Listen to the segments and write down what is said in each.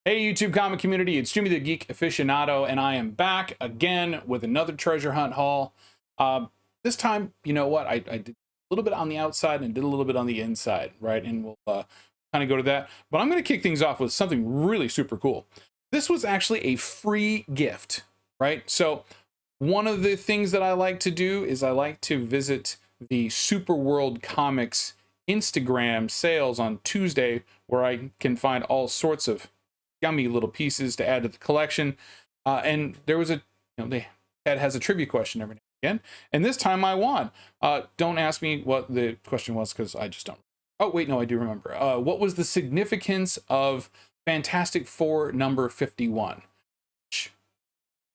Hey YouTube comic community, it's Jimmy the Geek Aficionado, and I am back again with another treasure hunt haul. This time, you know what, I did a little bit on the outside and did a little bit on the inside, right? And we'll kind of go to that. But I'm going to kick things off with something really super cool. This was actually a free gift, right? So one of the things that I like to do is I like to visit the Super World Comics Instagram sales on Tuesday, where I can find all sorts of yummy little pieces to add to the collection. And there was Ed has a trivia question every now and again, and this time I won. Don't ask me what the question was because I just don't. Oh wait, no, I do remember. What was the significance of Fantastic Four number 51?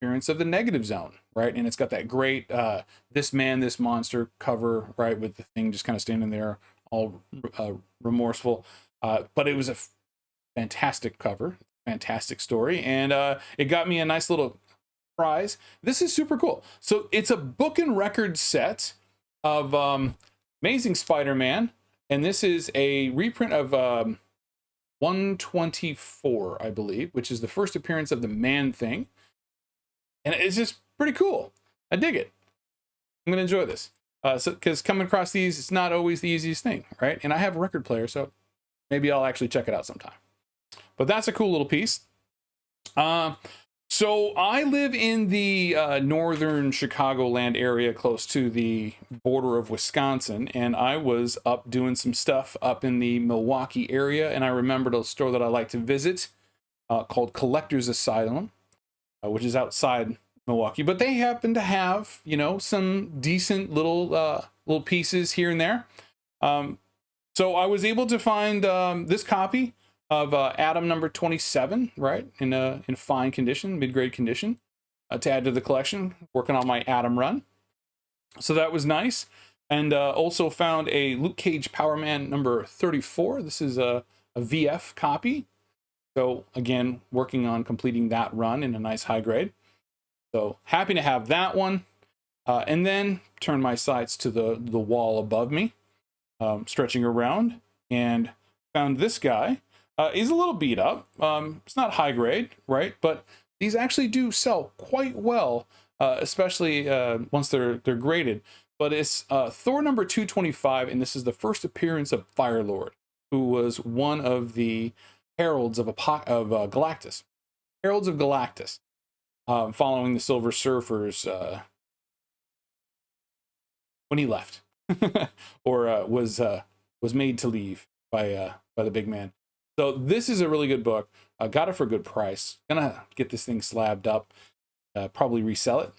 Appearance of the Negative Zone, right? And it's got that great This Man, This Monster cover, right, with the thing just kind of standing there all remorseful. But it was a fantastic cover, fantastic story, and it got me a nice little prize. This is super cool. So it's a book and record set of Amazing Spider-Man, and this is a reprint of 124, I believe, which is the first appearance of the Man-Thing, and it's just pretty cool. I dig it. I'm gonna enjoy this. Because coming across these, it's not always the easiest thing, right? And I have a record player, so maybe I'll actually check it out sometime. But that's a cool little piece. So I live in the northern Chicagoland area, close to the border of Wisconsin, and I was up doing some stuff up in the Milwaukee area, and I remembered a store that I like to visit called Collector's Asylum, which is outside Milwaukee, but they happen to have, you know, some decent little pieces here and there. So I was able to find this copy of Atom number 27, right, in fine condition, mid-grade condition, to add to the collection, working on my Atom run. So that was nice. And also found a Luke Cage Power Man number 34. This is a VF copy. So again, working on completing that run in a nice high grade. So happy to have that one. And then turn my sights to the wall above me, stretching around, and found this guy. He's a little beat up. It's not high grade, right? But these actually do sell quite well, especially once they're graded. But it's Thor number 225, and this is the first appearance of Firelord, who was one of the heralds of Galactus. Heralds of Galactus, following the Silver Surfer's when he left, or was made to leave by the big man. So this is a really good book. I got it for a good price. Gonna get this thing slabbed up, probably resell it.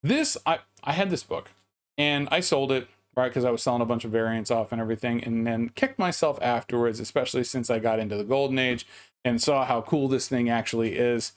This, I had this book and I sold it, right, because I was selling a bunch of variants off and everything, and then kicked myself afterwards, especially since I got into the Golden Age and saw how cool this thing actually is.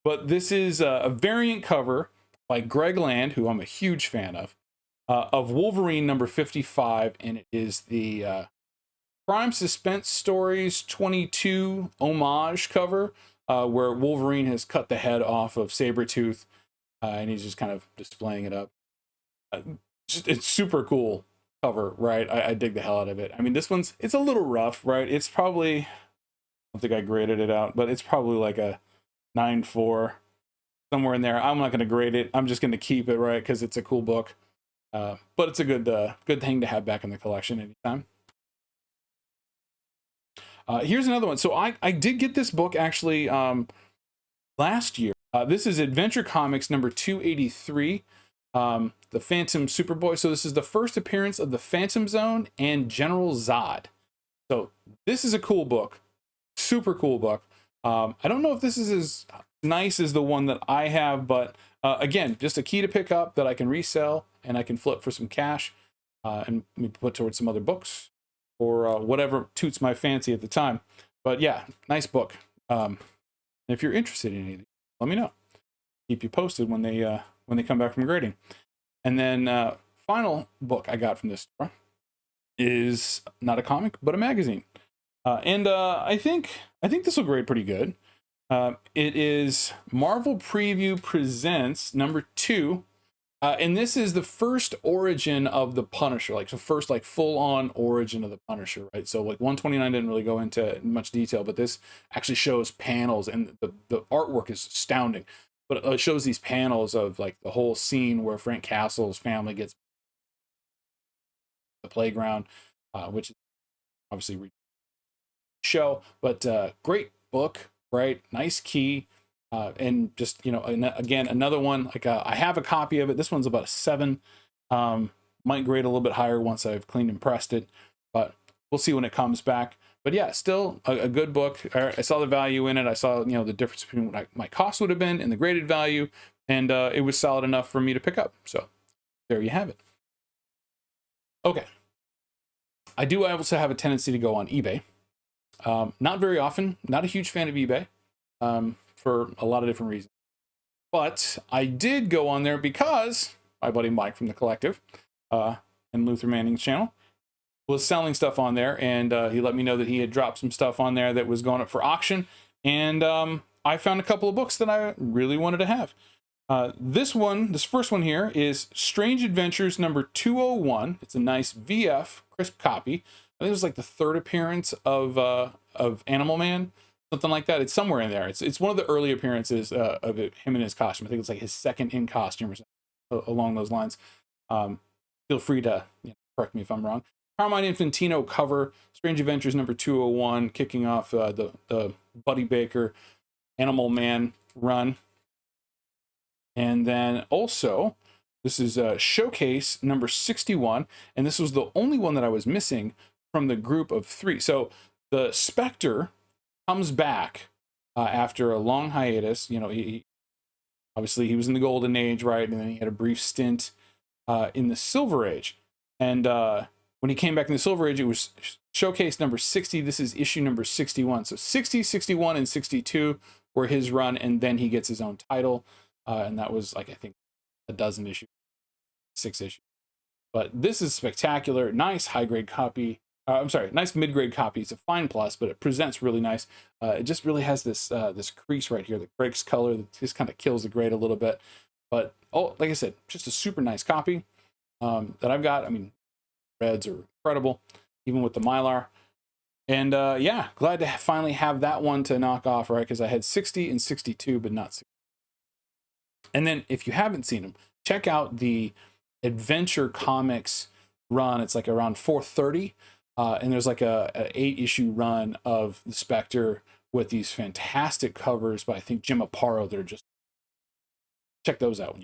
But this is a variant cover by Greg Land, who I'm a huge fan of Wolverine number 55, and it is the Crime Suspense Stories 22 homage cover, where Wolverine has cut the head off of Sabretooth, and he's just kind of displaying it up. It's super cool cover, right? I dig the hell out of it. I mean, it's a little rough, right? It's probably, I don't think I graded it out, but it's probably like a 9.4, somewhere in there. I'm not going to grade it. I'm just going to keep it, right? Because it's a cool book. But it's a good thing to have back in the collection anytime. Here's another one. So I did get this book actually last year. This is Adventure Comics number 283, the Phantom Superboy. So this is the first appearance of the Phantom Zone and General Zod. So this is a cool book, super cool book. I don't know if this is as nice as the one that I have, but again, just a key to pick up that I can resell and I can flip for some cash and maybe put towards some other books, or whatever toots my fancy at the time. But yeah, nice book. If you're interested in any of these, let me know. Keep you posted when they come back from grading. And then final book I got from this store is not a comic, but a magazine. And I think this will grade pretty good. It is Marvel Preview Presents number 2, And this is the first origin of the Punisher, like the first like full-on origin of the Punisher, right? So like 129 didn't really go into much detail, but this actually shows panels, and the artwork is astounding. But it shows these panels of like the whole scene where Frank Castle's family gets the playground, which is obviously show, but great book, right? Nice key. And just, you know, again, another one, like I have a copy of it. This one's about a 7. Might grade a little bit higher once I've cleaned and pressed it, but we'll see when it comes back. But yeah, still a good book. I saw the value in it. I saw, you know, the difference between what my cost would have been and the graded value, and it was solid enough for me to pick up. So there you have it. Okay. I do also have a tendency to go on eBay. Not very often, not a huge fan of eBay. For a lot of different reasons. But I did go on there because my buddy Mike from the Collective and Luther Manning's channel was selling stuff on there, and he let me know that he had dropped some stuff on there that was going up for auction, and I found a couple of books that I really wanted to have. This first one here is Strange Adventures number 201. It's a nice VF crisp copy. I think it was like the 3rd appearance of Animal Man. Something like that. It's somewhere in there. It's one of the early appearances of him in his costume. I think it's like his 2nd in costume or something along those lines. Feel free to correct me if I'm wrong. Carmine Infantino cover, Strange Adventures number 201, kicking off the Buddy Baker Animal Man run. And then also, this is Showcase number 61, and this was the only one that I was missing from the group of 3. So the Spectre comes back after a long hiatus. You know, he obviously he was in the Golden Age, right? And then he had a brief stint in the Silver Age. And when he came back in the Silver Age, it was Showcase number 60. This is issue number 61. So 60, 61, and 62 were his run, and then he gets his own title. And that was like, I think, a dozen issues, 6 issues. But this is spectacular. Nice high-grade copy. I'm sorry, nice mid-grade copy. It's a fine plus, but it presents really nice. It just really has this this crease right here that breaks color, that just kind of kills the grade a little bit. But like I said, just a super nice copy that I've got. I mean, reds are incredible, even with the Mylar. And yeah, glad to finally have that one to knock off, right? Because I had 60 and 62, but not 60. And then if you haven't seen them, check out the Adventure Comics run. It's like around 430. And there's like a 8-issue run of the Spectre with these fantastic covers by, I think, Jim Aparo. They're just, check those out.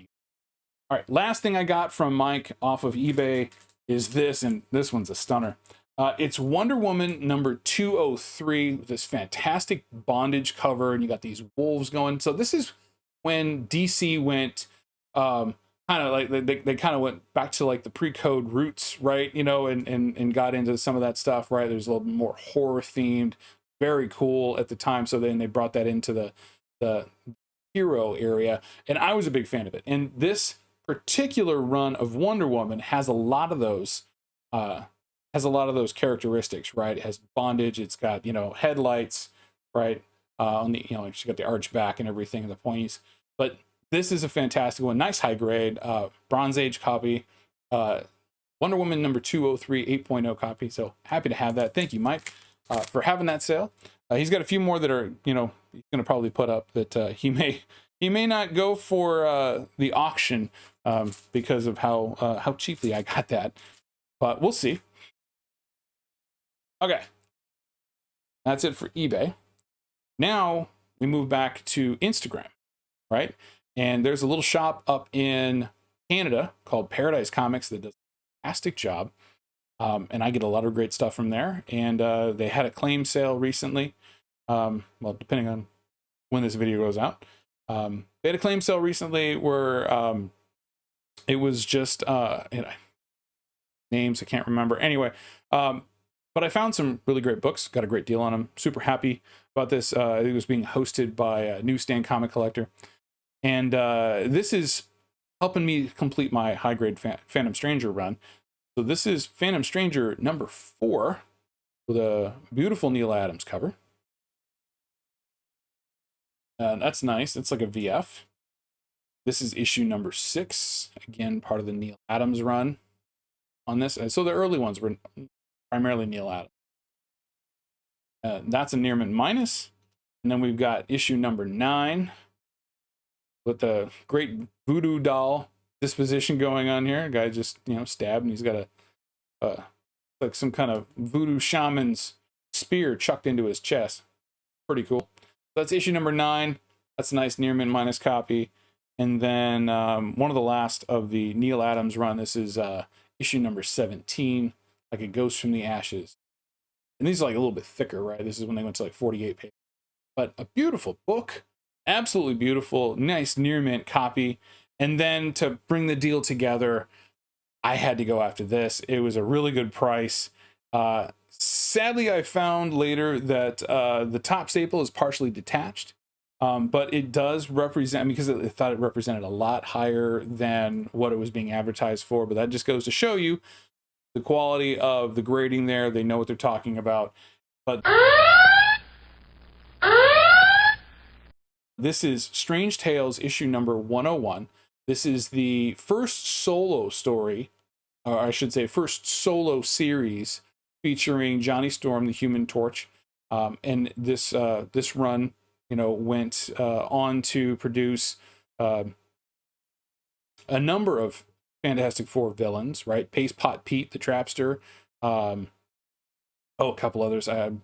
All right, last thing I got from Mike off of eBay is this, and this one's a stunner. It's Wonder Woman number 203, with this fantastic bondage cover, and you got these wolves going. So this is when DC went kind of like they kind of went back to like the pre-code roots, right? You know, and got into some of that stuff, right? There's a little bit more horror themed, very cool at the time. So then they brought that into the hero area, and I was a big fan of it. And this particular run of Wonder Woman has a lot of those characteristics, right? It has bondage, it's got, you know, headlights, right? On the, you know, she's got the arch back and everything, and the pointies. But this is a fantastic one. Nice high grade, Bronze Age copy. Wonder Woman number 203, 8.0 copy. So happy to have that. Thank you, Mike, for having that sale. He's got a few more that are, you know, he's going to probably put up that he may not go for the auction because of how cheaply I got that. But we'll see. Okay. That's it for eBay. Now we move back to Instagram, right? And there's a little shop up in Canada called Paradise Comics that does a fantastic job. And I get a lot of great stuff from there. And they had a claim sale recently. Well, depending on when this video goes out. They had a claim sale recently where it was just, you know, names I can't remember. Anyway, but I found some really great books. Got a great deal on them. Super happy about this. It was being hosted by Newsstand Comic Collector. And this is helping me complete my high-grade Phantom Stranger run. So this is Phantom Stranger number 4 with a beautiful Neil Adams cover. That's nice. It's like a VF. This is issue number 6. Again, part of the Neil Adams run on this. And so the early ones were primarily Neil Adams. That's a near mint minus. And then we've got issue number 9 with the great voodoo doll disposition going on here. A guy just, stabbed, and he's got like some kind of voodoo shaman's spear chucked into his chest. Pretty cool. That's issue number 9. That's a nice near mint minus copy. And then one of the last of the Neil Adams run. This is issue number 17, like a ghost from the ashes. And these are like a little bit thicker, right? This is when they went to like 48 pages. But a beautiful book, absolutely beautiful, nice near mint copy. And then to bring the deal together, I had to go after this. It was a really good price. Sadly, I found later that the top staple is partially detached, but it does represent, because I thought it represented a lot higher than what it was being advertised for. But that just goes to show you the quality of the grading there. They know what they're talking about. But this is Strange Tales issue number 101. This is the first solo story, or I should say first solo series, featuring Johnny Storm, the Human Torch. And this run, went on to produce a number of Fantastic Four villains, right? Paste Pot Pete, the Trapster. A couple others I'm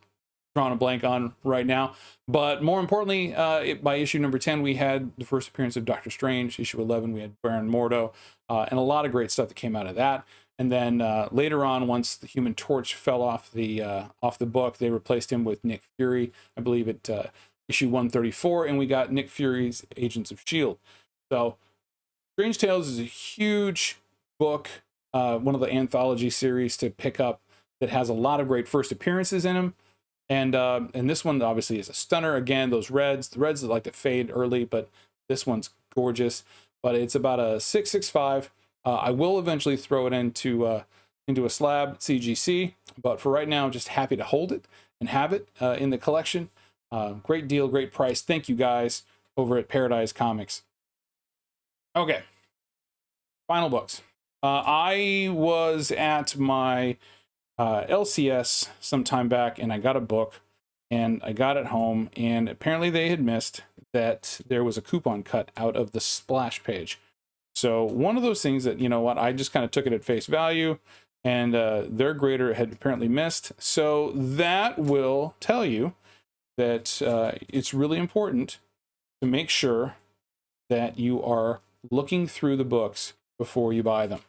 drawing a blank on right now. But more importantly, by issue number 10, we had the first appearance of Doctor Strange. Issue 11, we had Baron Mordo, and a lot of great stuff that came out of that. And then later on, once the Human Torch fell off the book, they replaced him with Nick Fury, I believe at issue 134, and we got Nick Fury's Agents of S.H.I.E.L.D. So Strange Tales is a huge book, one of the anthology series to pick up that has a lot of great first appearances in them. And this one obviously is a stunner. Again, those reds, the reds like to fade early, but this one's gorgeous. But it's about a 665. I will eventually throw it into a slab CGC, but for right now, I'm just happy to hold it and have it in the collection. Great deal, great price. Thank you guys over at Paradise Comics. Okay, final books. I was at my LCS some time back, and I got a book, and I got it home, and apparently they had missed that there was a coupon cut out of the splash page. So one of those things that, I just kind of took it at face value, and their grader had apparently missed. So that will tell you that it's really important to make sure that you are looking through the books before you buy them.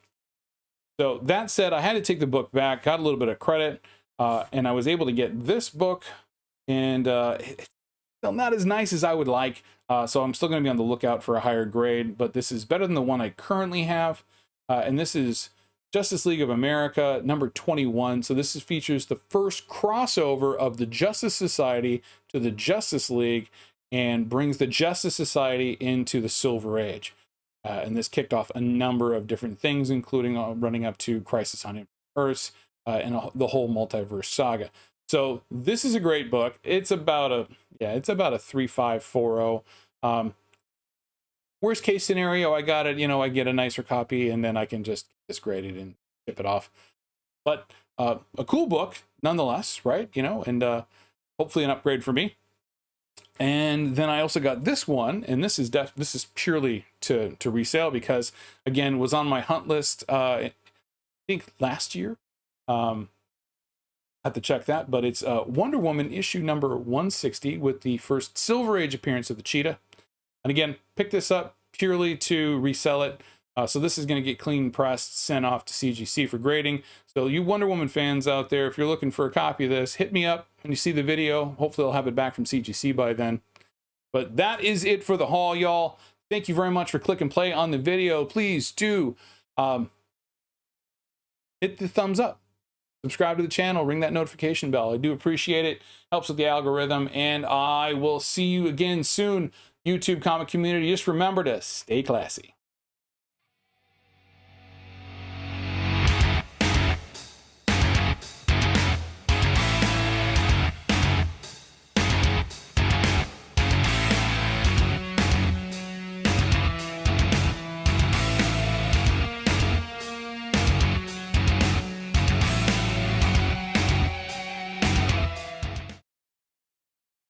So that said, I had to take the book back, got a little bit of credit, and I was able to get this book, and it's still not as nice as I would like. So I'm still going to be on the lookout for a higher grade, but this is better than the one I currently have. And this is Justice League of America, number 21. So this features the first crossover of the Justice Society to the Justice League, and brings the Justice Society into the Silver Age. And this kicked off a number of different things, including running up to Crisis on Infinite Earths and the whole multiverse saga. So this is a great book. It's about a 3540. Worst case scenario, I got it, I get a nicer copy, and then I can just disgrade it and ship it off. But a cool book nonetheless, right? And hopefully an upgrade for me. And then I also got this one, and this is purely to resale, because again, was on my hunt list I think last year. I have to check that, but it's Wonder Woman issue number 160 with the first Silver Age appearance of the Cheetah. And again, pick this up purely to resell it. So this is going to get clean pressed, sent off to CGC for grading. So you Wonder Woman fans out there, if you're looking for a copy of this, hit me up when you see the video. Hopefully I'll have it back from CGC by then. But that is it for the haul, y'all. Thank you very much for clicking play on the video. Please do hit the thumbs up. Subscribe to the channel, ring that notification bell. I do appreciate it. Helps with the algorithm. And I will see you again soon, YouTube comic community. Just remember to stay classy.